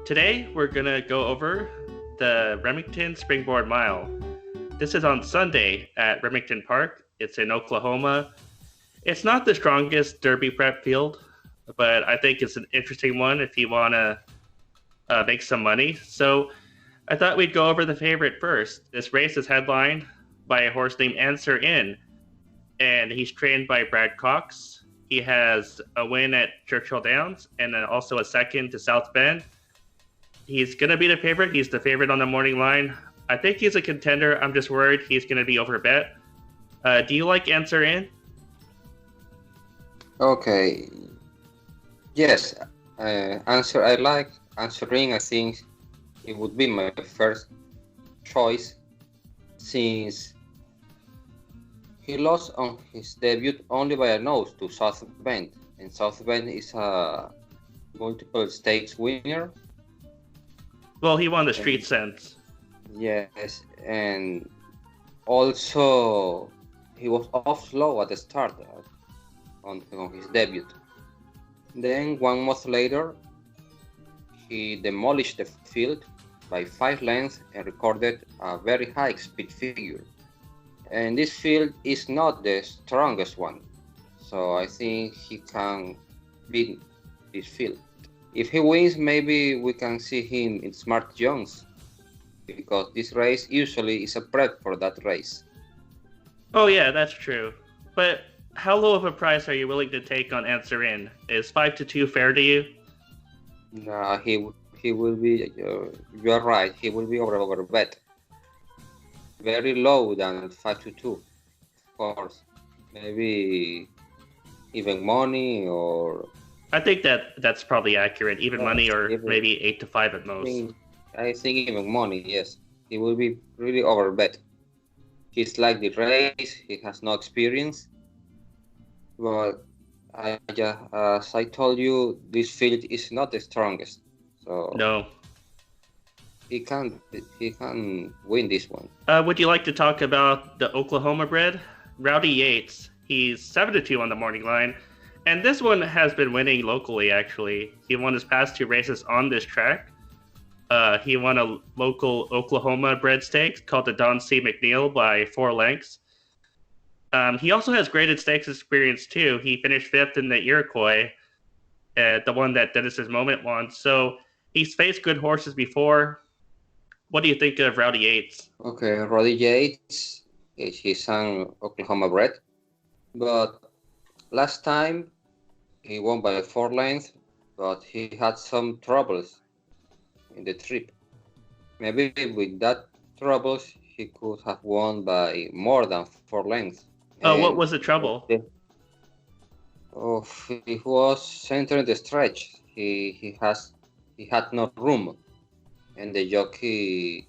Today, we're going to go over the Remington Springboard Mile. This is on Sunday at Remington Park. It's in Oklahoma. It's not the strongest derby prep field, but I think it's an interesting one if you want to make some money. So I thought we'd go over the favorite first. This race is headlined by a horse named Answer In, and he's trained by Brad Cox. He has a win at Churchill Downs and then also a second to South Bend. He's going to be the favorite. He's the favorite on the morning line. I think he's a contender. I'm just worried he's going to be overbet. Do you like Answer In? Okay. Yes. I like answering. I think it would be my first choice since he lost on his debut only by a nose to South Bend, and South Bend is a multiple stakes winner. Well, he won the Street Sense. Yes, and also he was off slow at the start on his debut. Then 1 month later, he demolished the field by 5 lengths and recorded a very high speed figure. And this field is not the strongest one, so I think he can beat this field. If he wins, maybe we can see him in Smart Jones, because this race usually is a prep for that race. Oh yeah, that's true. But how low of a price are you willing to take on Answer In? Is 5-2 fair to you? No, he will be. You are right. He will be over bet. Very low than 5-2, of course. Maybe even money or. I think that's probably accurate. Even money or maybe 8-5 at most. I think even money, yes. He will be really overbet. He's like the race. He has no experience. But as I told you, this field is not the strongest. So no. He can win this one. Would you like to talk about the Oklahoma bred? Rowdy Yates. He's 7-2 on the morning line. And this one has been winning locally, actually. He won his past 2 races on this track. He won a local Oklahoma bred stakes called the Don C. McNeil by 4 lengths. He also has graded stakes experience, too. He finished 5th in the Iroquois, the one that Dennis's Moment won. So he's faced good horses before. What do you think of Rowdy Yates? Okay, Rowdy Yates, he's an Oklahoma bred. But last time, he won by 4 lengths, but he had some troubles in the trip. Maybe with that troubles, he could have won by more than 4 lengths. Oh, what was the trouble? He was centering the stretch. He had no room, and the jockey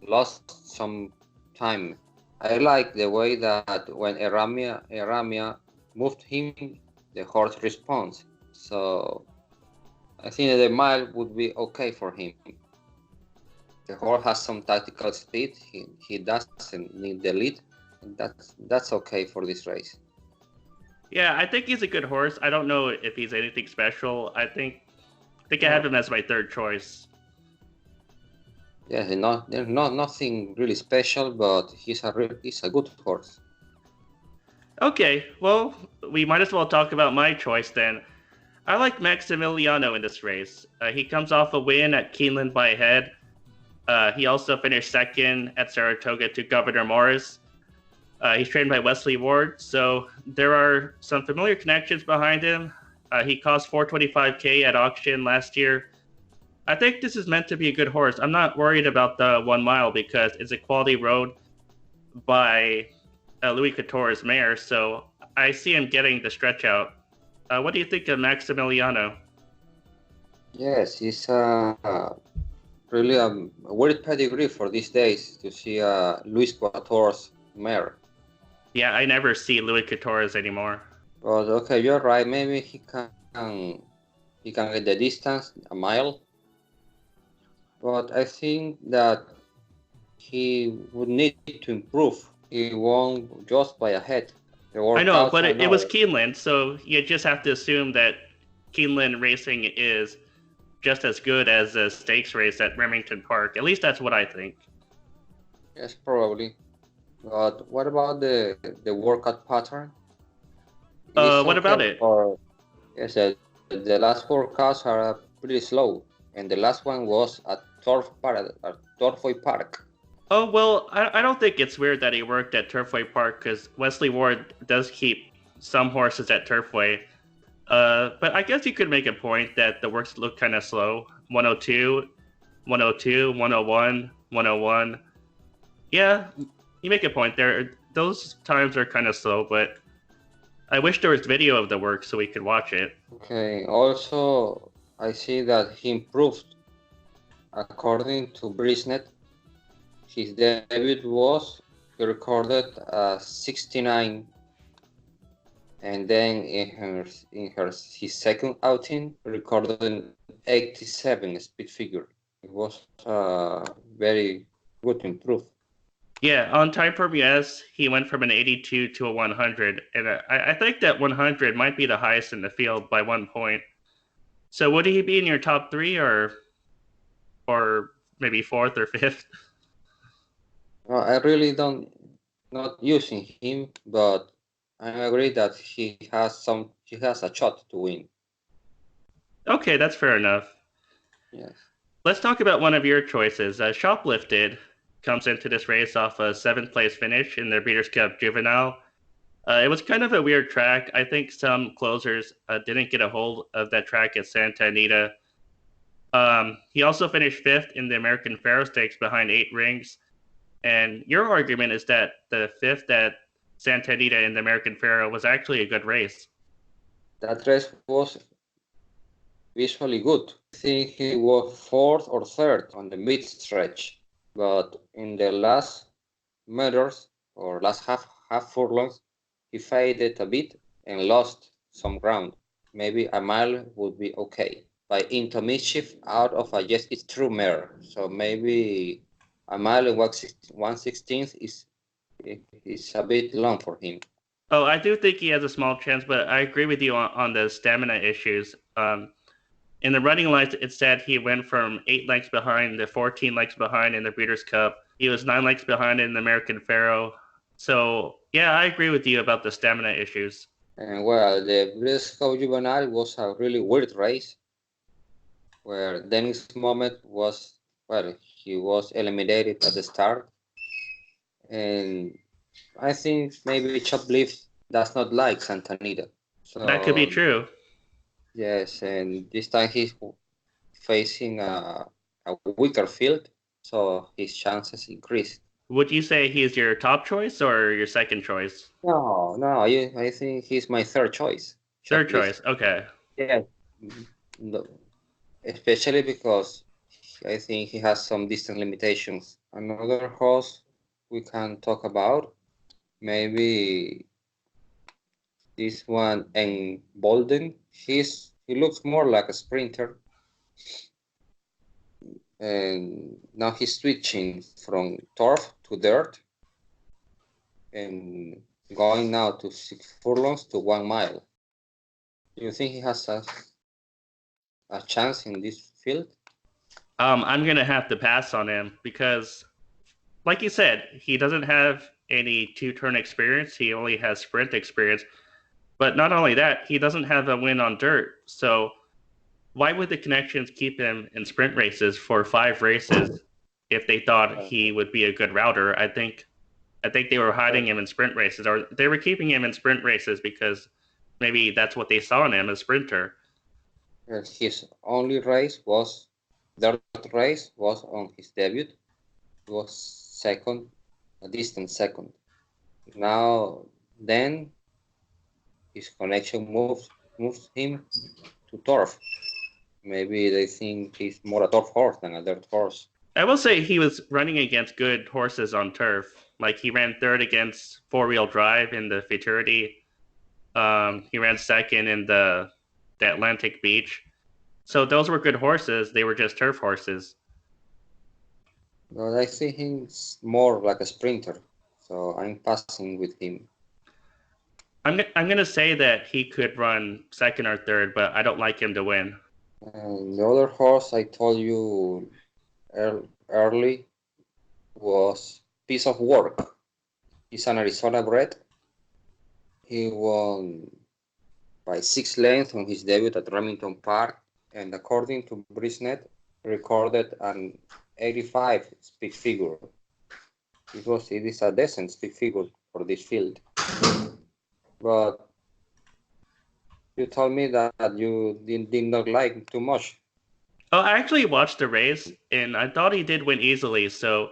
lost some time. I like the way that when Eramia moved him, the horse responds. So I think the mile would be okay for him. The horse has some tactical speed. He doesn't need the lead. And that's okay for this race. Yeah, I think he's a good horse. I don't know if he's anything special. I think I have him as my 3rd choice. Yeah, there's nothing really special, but he's a good horse. Okay, well, we might as well talk about my choice then. I like Maximiliano in this race. He comes off a win at Keeneland by a head. He also finished 2nd at Saratoga to Governor Morris. He's trained by Wesley Ward, so there are some familiar connections behind him. He cost $425K at auction last year. I think this is meant to be a good horse. I'm not worried about the 1 mile because it's a quality road by Louis Couture's mare, so I see him getting the stretch out. What do you think of Maximiliano? Yes, he's really a weird pedigree for these days to see Louis Couture's mare. Yeah, I never see Louis Couture's anymore. But okay, you're right. Maybe he can get the distance, a mile. But I think that he would need to improve. He won just by a head. I know, but it was Keeneland, so you just have to assume that Keeneland racing is just as good as a stakes race at Remington Park. At least that's what I think. Yes, probably. But what about the workout pattern? It's What about okay it? for yes, the last workouts are pretty slow, and the last one was at Torfoy Park. Oh, well, I don't think it's weird that he worked at Turfway Park because Wesley Ward does keep some horses at Turfway. But I guess you could make a point that the works look kind of slow. 102, 102, 101, 101. Yeah, you make a point there. Those times are kind of slow, but I wish there was video of the work so we could watch it. Okay. Also, I see that he improved. According to Brisnet, his debut was he recorded 69, and then his second outing recorded 87 speed figure. It was very good improve. Yeah, on Time From Yes, he went from an 82 to a 100, and I think that 100 might be the highest in the field by 1 point. So would he be in your top three, or maybe fourth or fifth? I really don't not using him, but I agree that he has a shot to win. Okay, that's fair enough. Yes. Let's talk about one of your choices. Shoplifted comes into this race off a 7th place finish in the Breeders' Cup Juvenile. It was kind of a weird track. I think some closers didn't get a hold of that track at Santa Anita. He also finished 5th in the American Pharoah Stakes behind 8 rings. And your argument is that the 5th at Santa Anita in the American Pharoah was actually a good race. That race was visually good. I think he was 4th or 3rd on the mid stretch, but in the last meters or last half furlongs, he faded a bit and lost some ground. Maybe a mile would be okay. By Into Mischief out of a Yes It's True mare, so maybe a mile and 1/16 is a bit long for him. Oh, I do think he has a small chance, but I agree with you on the stamina issues. In the running lights, it said he went from 8 lengths behind to 14 lengths behind in the Breeders' Cup. He was 9 lengths behind in the American Pharoah. So, yeah, I agree with you about the stamina issues. And well, the Breeders' Cup Juvenile was a really weird race where Dennis Moment was, well, he was eliminated at the start. And I think maybe Choplift does not like Santa Anita. So, That could be true. Yes, and this time he's facing a weaker field, so his chances increased. Would you say he's your top choice or your second choice? No, I think he's my third choice. Third choice, okay. Yeah, no, especially because I think he has some distance limitations. Another horse we can talk about, maybe this one and Bolden. He looks more like a sprinter, and now he's switching from turf to dirt, and going now to 6 furlongs to 1 mile. Do you think he has a chance in this field? I'm going to have to pass on him because, like you said, he doesn't have any two-turn experience. He only has sprint experience. But not only that, he doesn't have a win on dirt. So why would the connections keep him in sprint races for 5 races if they thought he would be a good router? I think they were hiding him in sprint races, or they were keeping him in sprint races because maybe that's what they saw in him, a sprinter. His only race was dirt race was on his debut. He was second, a distant second. Now then his connection moves him to turf. Maybe they think he's more a turf horse than a dirt horse. I will say he was running against good horses on turf. Like he ran 3rd against 4-wheel drive in the Futurity. He ran 2nd in the Atlantic Beach. So those were good horses. They were just turf horses. But I think he's more like a sprinter. So I'm passing with him. I'm going to say that he could run 2nd or 3rd, but I don't like him to win. And the other horse I told you early was Piece of Work. He's an Arizona bred. He won by 6 lengths on his debut at Remington Park, and according to Brisnet, recorded an 85 speed figure. It is a decent speed figure for this field. But you told me that you did not like too much. Oh, I actually watched the race, and I thought he did win easily, so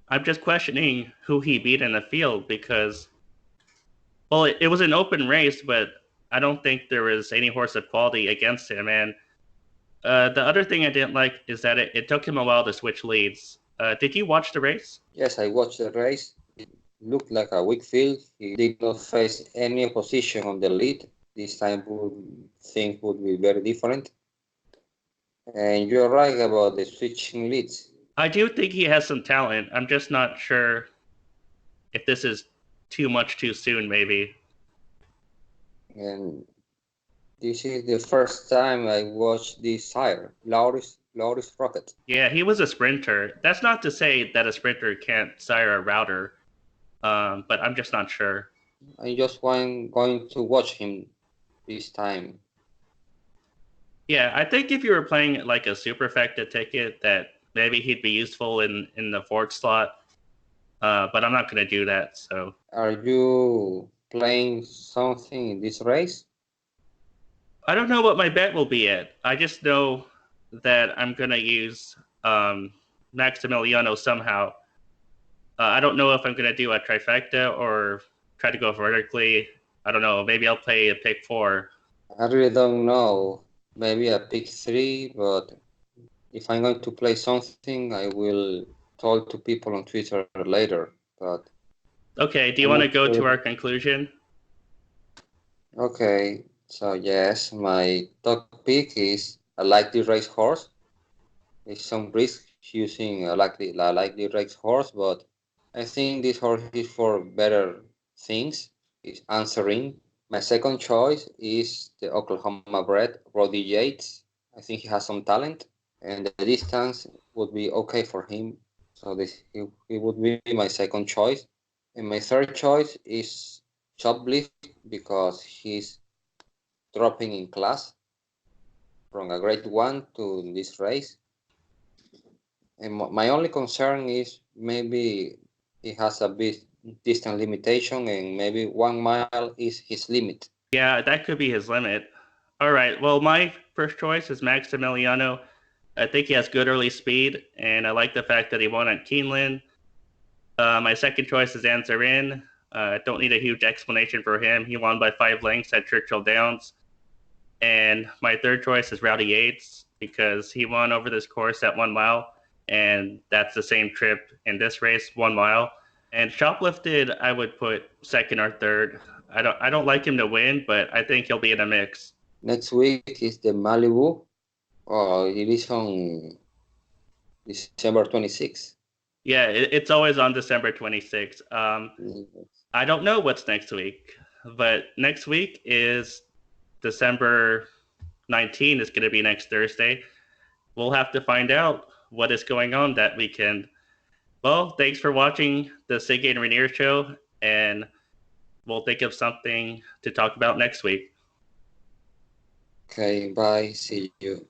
I'm just questioning who he beat in the field because, well, it was an open race, but I don't think there was any horse of quality against him. And the other thing I didn't like is that it took him a while to switch leads. Did you watch the race? Yes, I watched the race. It looked like a weak field. He did not face any opposition on the lead. This time things would be very different. And you're right about the switching leads. I do think he has some talent. I'm just not sure if this is too much too soon, maybe. And this is the first time I watched this sire, Lauris Rocket. Yeah, he was a sprinter. That's not to say that a sprinter can't sire a router, but I'm just not sure. I just want going to watch him this time. Yeah, I think if you were playing like a superfecta ticket, that maybe he'd be useful in the fourth slot. But I'm not going to do that. So, Are you playing something in this race? I don't know what my bet will be at. I just know that I'm going to use Maximiliano somehow. I don't know if I'm going to do a trifecta or try to go vertically. I don't know. Maybe I'll play a pick 4. I really don't know. Maybe a pick 3, but if I'm going to play something, I will talk to people on Twitter later. But Okay, do you want to go to our conclusion? Okay, so yes, my top pick is a likely race horse. There's some risk using a likely race horse, but I think this horse is for better things. It's answering. My second choice is the Oklahoma bred Roddy Yates. I think he has some talent, and the distance would be okay for him. So he would be my second choice. And my third choice is Shoplift because he's dropping in class from a grade 1 to this race. And my only concern is maybe he has a bit distance limitation and maybe 1 mile is his limit. Yeah, that could be his limit. All right. Well, my first choice is Maximiliano. I think he has good early speed, and I like the fact that he won at Keeneland. My second choice is Anzarin. Don't need a huge explanation for him. He won by 5 lengths at Churchill Downs. And my third choice is Rowdy Yates because he won over this course at 1 mile, and that's the same trip in this race, 1 mile. And Shoplifted, I would put second or third. I don't like him to win, but I think he'll be in a mix. Next week is the Malibu. Oh, it is on December 26th. Yeah, it's always on December 26th. I don't know what's next week, but next week is December 19th. It's going to be next Thursday. We'll have to find out what is going on that weekend. Well, thanks for watching the Sigi Reinier show, and we'll think of something to talk about next week. Okay, bye. See you.